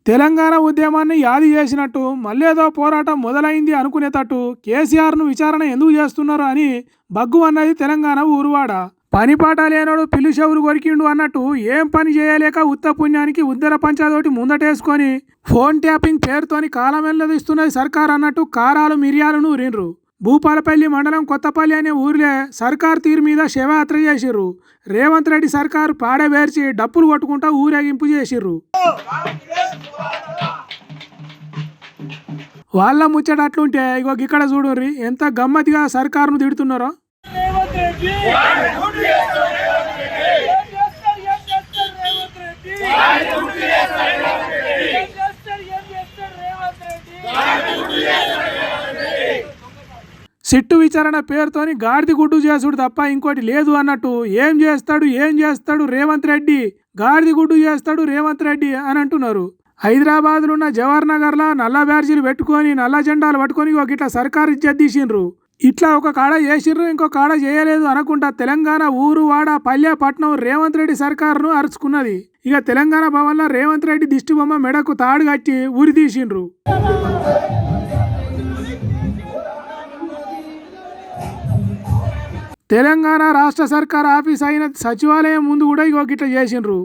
తెలంగాణ ఉద్యమాన్ని యాది చేసినట్టు మళ్ళేదో పోరాటం మొదలైంది అనుకునేటట్టు కేసీఆర్ను విచారణ ఎందుకు చేస్తున్నారు అని బగ్గు అన్నది తెలంగాణ ఊరువాడ. పనిపాట లేనోడు పిల్లిచెవులు కొరికిండు అన్నట్టు ఏం పని చేయలేక ఉత్త పుణ్యానికి ఉద్దర పంచాదోటి ముందటేసుకొని ఫోన్ ట్యాపింగ్ పేరుతోని కాలమెల్లదిస్తున్నది సర్కార్ అన్నట్టు కారాలు మిరియాలను ఊరిండ్రు. భూపాలపల్లి మండలం కొత్తపల్లి అనే ఊరిలో సర్కార్ తీరు మీద శవయాత్ర చేసిర్రు. రేవంత్ రెడ్డి సర్కారు పాడబేర్చి డప్పులు కొట్టుకుంటా ఊరేగింపు చేసిర్రు. వాళ్ళ ముచ్చటట్లుంటే ఇగో ఇక్కడ చూడుర్రి ఎంత గమ్మతిగా సర్కారును తిడుతున్నారో. సిట్టు విచారణ పేరుతోని గాడిది గుడ్డు చేసుడు తప్ప ఇంకోటి లేదు అన్నట్టు ఏం చేస్తాడు రేవంత్ రెడ్డి, గాడిది గుడ్డు చేస్తాడు రేవంత్ రెడ్డి అని అంటున్నారు. హైదరాబాద్లో ఉన్న జవహర్ నగర్లో నల్ల బ్యాడ్జీలు పెట్టుకొని నల్ల జెండాలు పట్టుకొని ఒక ఇట్లా సర్కారు ఇజ్జత్ తీసిండ్రు. ఇట్లా ఒక కాడ చేసిండ్రు ఇంకో కాడ చేయలేదు అనకుండా తెలంగాణ ఊరు వాడ పల్లె పట్నం రేవంత్ రెడ్డి సర్కారును అరుచుకున్నది. ఇక తెలంగాణ భవన్లో రేవంత్ రెడ్డి దిష్టి బొమ్మ మెడకు తాడు కట్టి ఉరి తీసిండ్రు. తెలంగాణ రాష్ట్ర సర్కార్ ఆఫీస్ అయిన సచివాలయం ముందు కూడా ఇగో గిట్ల చేసిండ్రు.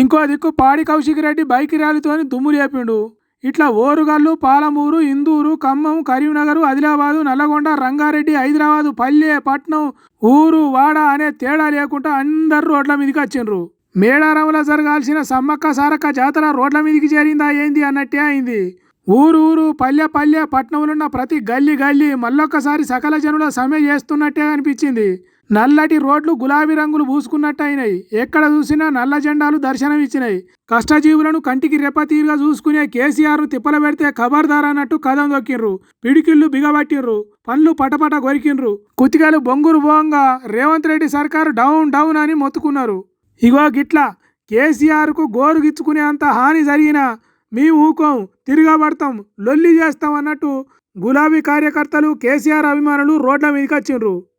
ఇంకో దిక్కు పాడి కౌశిక్ రెడ్డి బైక్ ర్యాలీతోని దుమ్ము లేపిండు. ఇట్లా ఓరుగల్లు, పాలమూరు, ఇందూరు, ఖమ్మం, కరీంనగర్, ఆదిలాబాదు, నల్లగొండ, రంగారెడ్డి, హైదరాబాదు, పల్లె పట్నం, ఊరు వాడ అనే తేడా లేకుండా అందరు రోడ్ల మీదకి వచ్చిండ్రు. మేడారంలో జరగాల్సిన సమ్మక్క సారక్క జాతర రోడ్ల మీదకి చేరిందా ఏంది అన్నట్టే అయింది. ఊరు పల్లె పట్నంలో ప్రతి గల్లీ మళ్ళొక్కసారి సకల జనుల సమ్మె చేస్తున్నట్టే అనిపించింది. నల్లటి రోడ్లు గులాబీ రంగులు పూసుకున్నట్టు అయినాయి. ఎక్కడ చూసినా నల్ల జెండాలు దర్శనమిచ్చినాయి. కష్టజీవులను కంటికి రెప్పతీరుగా చూసుకునే కేసీఆర్ను తిప్పల పెడితే ఖబర్దార్ అన్నట్టు కదం దొక్కిండ్రు. పిడికిళ్ళు బిగబట్టిండ్రు, పండ్లు పటపట కొరికిండ్రు. కుతికలు బొంగురు బోంగా రేవంత్ రెడ్డి సర్కారు డౌన్ అని మొత్తుకున్నారు. ఇగో గిట్లా కేసీఆర్కు గోరు గిచ్చుకునే అంత హాని జరిగినా మేము ఊకోం, తిరగబడతాం, లొల్లి చేస్తాం అన్నట్టు గులాబీ కార్యకర్తలు కేసీఆర్ అభిమానులు రోడ్ల మీదకి వచ్చిండ్రు.